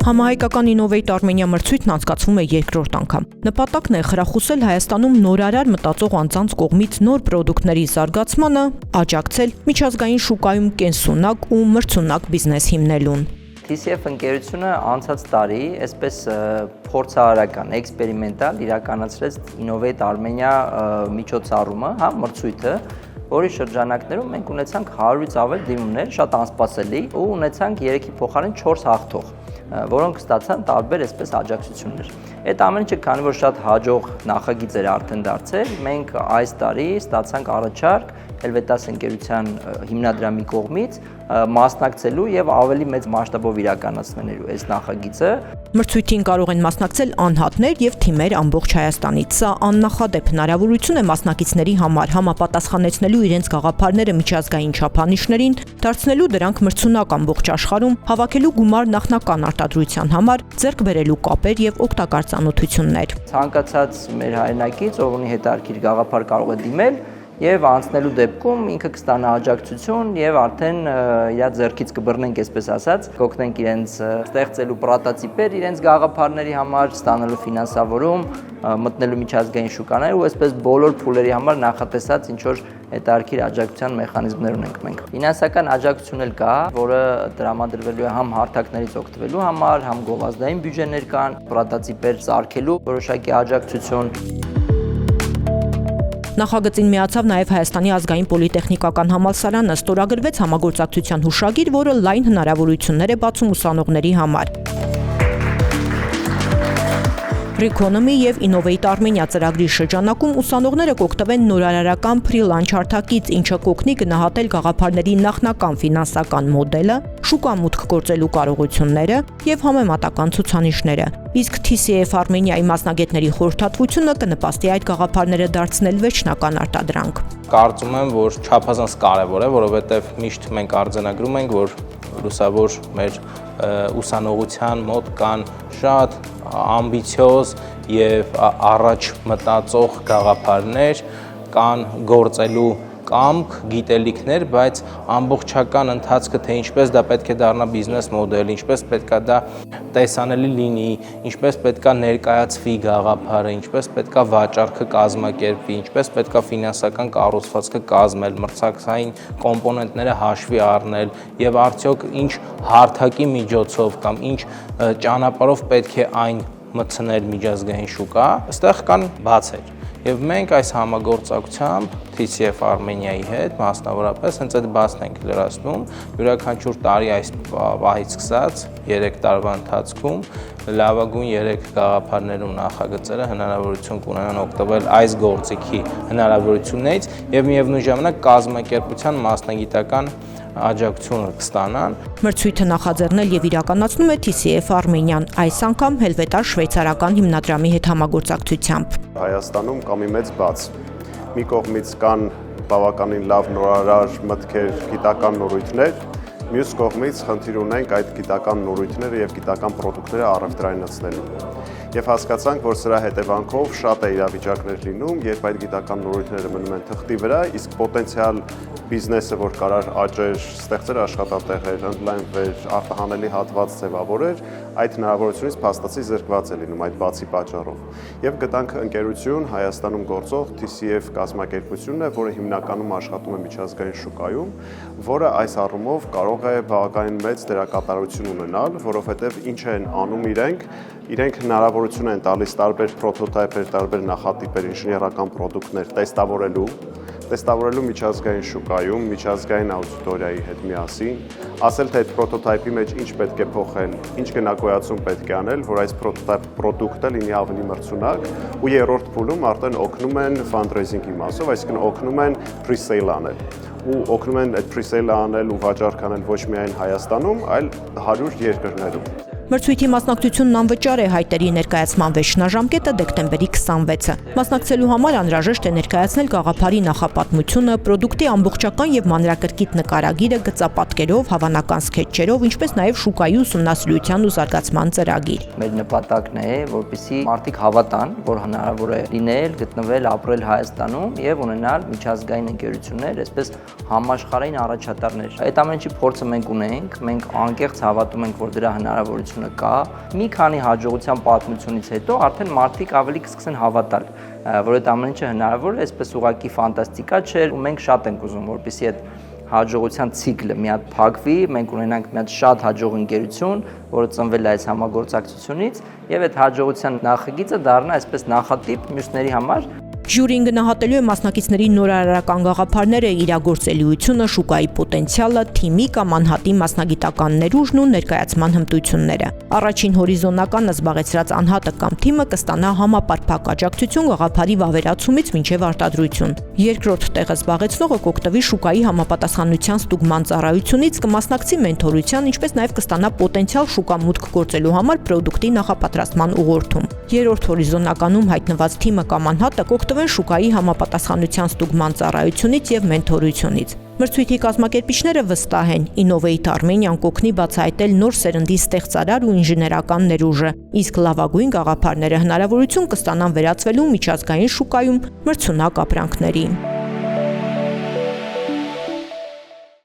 Համահայկական Innovate Armenia մրցույթն անցկացվում է երկրորդ անգամ։ Նպատակն է խրախուսել Հայաստանում նորարար մտածող անձանց կողմից նոր պրոդուկտների զարգացմանը, աջակցել միջազգային շուկայում կենսունակ ու մրցունակ բիզնես հիմնելուն։ TCF ընկերությունը անցած տարի այսպես փորձարարական, էքսպերիմենտալ իրականացրեց Innovate Armenia միջոցառումը, մրցույթը, որի շրջանակներում մենք ունեցանք 100-ից ավել դիմումներ, շատ անսպասելի, ու ունեցանք 3-ի փոխարեն 4 հաղթող, որոնք ստացան տարբեր այսպես աջակցություններ։ Այդ ամեն ինչը քանի որ շատ հաջող նախագիծ էր արդեն դարձել, մենք այս տարի ստացանք առաջարկ Helvetas ընկերության հիմնադրամի կողմից մասնակցելու եւ ավելի մեծ մասշտաբով իրականացնելու այս նախագիծը։ Մրցույթին կարող են մասնակցել անհատներ եւ թիմեր ամբողջ Հայաստանից։ Սա աննախադեպ հնարավորություն է մասնակիցների համար համապատասխանեցնելու իրենց գաղափարները միջազգային չափանիշներին, դարձնելու դրանք մրցունակ ամբողջ աշխարհում, հավաքելու գումար նախնական արտադրության համար, ձեռք բերելու կապեր եւ օգտակար ծանոթություններ։ Ցանկացած մեր հայրենակից, ով ունի հետաքրքիր գաղափար, կարող է դիմել եւ անցնելու դեպքում ինքը կստանա աջակցություն եւ արդեն իր ձեռքից կբռնենք, այսպես ասած, կօգնենք իրենց ստեղծելու պրոտոտիպեր իրենց գաղափարների համար, ստանալու ֆինանսավորում, մտնելու միջազգային շուկաներ ու այսպես բոլոր փուլերի համար նախատեսած ինչ որ հետաքրքիր աջակցության մեխանիզմներ ունենք մենք։ Ֆինանսական աջակցություն էլ կա, որը տրամադրվելու է համ հարթակներից օգտվելու համար, համ գովազդային բյուջեներ կան, պրոտոտիպեր սարքելու որոշակի աջակցություն։ Նախագծին միացավ նաև Հայաստանի ազգային պոլիտեխնիկական համալսարանը, ստորագրվեց համագործակցության հուշագիր, որը լայն հնարավորություններ է բացում ուսանողների համար։ Reconomy եւ Innovate Armenia ծրագրի շրջանակում ուսանողները կօգտվեն նորարարական pre-launch հարթակից, ինչը կօգնի գնահատել գաղափարների նախնական ֆինանսական մոդելը, շուկա մուտք գործելու կարողությունները եւ համեմատական ցուցանիշները։ Իսկ TCF Armenia-ի մասնագետների խորհրդատվությունը կնպաստի այդ գաղափարները դարձնել վերջնական արտադրանք։ Կարծում եմ, որ չափազանց կարևոր է, որովհետեւ միշտ մենք արձանագրում ենք, որ լուսավոր մեր ուսանողության մոտ կան շատ ամբիցիոզ եւ առաջ մտածող գաղափարներ, կան գործելու կամք, գիտելիքներ, բայց ամբողջական ընթացքը թե ինչպես դա պետք է դառնա բիզնես մոդել, ինչպես պետք է դա տեսանելի լինի, ինչպես պետք է ներկայացվի գաղափարը, ինչպես պետք է վաճառքը կազմակերպվի, ինչպես պետք է ֆինանսական կառուցվածքը կազմել, մրցակցային կոմպոնենտները հաշվի առնել եւ արդյոք ինչ հարթակի միջոցով կամ ինչ ճանապարհով պետք է այն մտցնել միջազգային շուկա, այստեղ կան բացեր։ Եվ մենք այս համագործակցությամբ TCF Armenia-ի հետ մասնավորապես հենց այդ բացն ենք լրացնում, յուրաքանչյուր տարի այս պահից սկսած 3 տարվա ընթացքում լավագույն 3 գաղափարներում նախագծերը հնարավորություն կունենան օգտվել այս գործիքի հնարավորություններից եւ միևնույն ժամանակ կազմակերպության մասնագիտական աջակցությունը կստանան։ Մրցույթը նախաձեռնել եւ իրականացնում է TCF Armenia-ն, այս անգամ Helvetas շվեյցարական հիմնադրամի հետ համագործակցությամբ։ Հայաստանում կա մի մեծ բաց։ Մի կողմից կան բավականին լավ նորարար մտքեր, գիտական նորույթներ, մյուս կողմից խնդիր ունենք այդ գիտական նորույթները եւ գիտական պրոդուկտները առևտրայնացնելու։ Եվ հասկացանք, որ սրա հետևանքով շատ է իրավիճակներ լինում, երբ այդ գիտական նորույթները մնում են թղթի վրա, իսկ պոտենցիալ բիզնեսը, որ կարար աճեր, ստեղծեր աշխատատեղեր, ընդլայնվեր, արտահանելի հատված ձևավորեր, այդ հնարավորությունից փաստացի զրկված է լինում այդ բացի պատճառով։ Եվ գտանք ընկերություն Հայաստանում գործող TCF կազմակերպությունն է, որը հիմնականում աշխատում է միջազգային շուկայում, որը այս առումով կարող է բավականին մեծ դերակատարություն ունենալ, որովհետև ինչ են անում իրենք հնարավորություն են տալիս տարբեր պրոտոտայպեր, տարբեր նախատիպեր, ինժեներական պրոդուկտներ տեստավորելու միջազգային շուկայում, միջազգային աուդիտորիայի հետ միասին, ասել թե այդ պրոտոտայպի մեջ ինչ պետք է փոխել, ինչ գնագոյացում պետք է անել, որ այս պրոդուկտը լինի ավելի մրցունակ, ու երրորդ փուլում արդեն օգնում են fundraising-ի մասով, այսինքն օգնում են pre-sale անել, ու օգնում են այդ pre-sale-ը անել ու վաճառք անել ոչ միայն Հայաստանում, այլ 100 երկրներում։ Մրցույթի մասնակցությունն անվճար է, հայտերի ներկայացման վերջնաժամկետը դեկտեմբերի 26-ը։ Մասնակցելու համար անհրաժեշտ է ներկայացնել գաղափարի նախապատմությունը, պրոդուկտի ամբողջական եւ մանրակրկիտ նկարագիրը գծապատկերով, հավանական սքեթչերով, ինչպես նաեւ շուկայի ուսումնասիրության ու զարգացման ծրագիր։ Մեր նպատակն է, որպեսզի մարդիկ հավատան, որ հնարավոր է լինել, գտնվել, ապրել Հայաստանում եւ ունենալ միջազգային ընկերություններ, այսպես համաշխարհային առաջատարներ։ Այդ ամենի փորձը մենք ունենք, մենք անկեղծ հավատում ենք, որ դրա հնարավորություն տեղեկատվությունը կա, մի քանի հաջողության պատմությունից հետո արդեն մարդիկ ավելի կսկսեն հավատալ, որ այդ ամեն ինչը հնարավոր է, այսպես ուղղակի ֆանտաստիկա չէր, ու մենք շատ ենք ուզում, որպեսզի այդ հաջողության ցիկլը մի հատ փակվի, մենք ունենանք մի հատ շատ հաջող ընկերություն, որը ծնվել է այս համագործակցությունից, եւ այդ հաջողության նախագիծը դառնա այսպես նախատիպ մյուսների համար։ Ժյուրին գնահատելու է մասնակիցների նորարարական գաղափարները, իրագործելիությունը, շուկայի պոտենցիալը, թիմի կամ անհատի մասնագիտական ներուժն ու ներկայացման հմտությունները։ Առաջին հորիզոնականը զբաղեցրած անհատը կամ թիմը կստանա համապարփակ աջակցություն գաղափարի վավերացումից մինչև արտադրություն։ Երկրորդ տեղը զբաղեցնողը կօգտվի շուկայի համապատասխանության ստուգման ծառայությունից, կմասնակցի մենթորության, ինչպես նաև կստանա պոտենցիալ շուկա մուտք գործելու համար պրոդուկտի նախապատրաստման ուղղորդում։ Երրորդ հորիզոնականում հայտնված թիմը կամ անհատը կօգտվեն շուկայի համապատասխանության ստուգման ծառայությունից եւ մենթորությունից։ Մրցույթի կազմակերպիչները վստահ են, Innovate Armenian կօգնի բացահայտել նոր սերնդի ստեղծարար ու ինժեներական ներուժը, իսկ լավագույն գաղափարները հնարավորություն կստանան վերածվելու միջազգային շուկայում մրցունակ ապրանքների։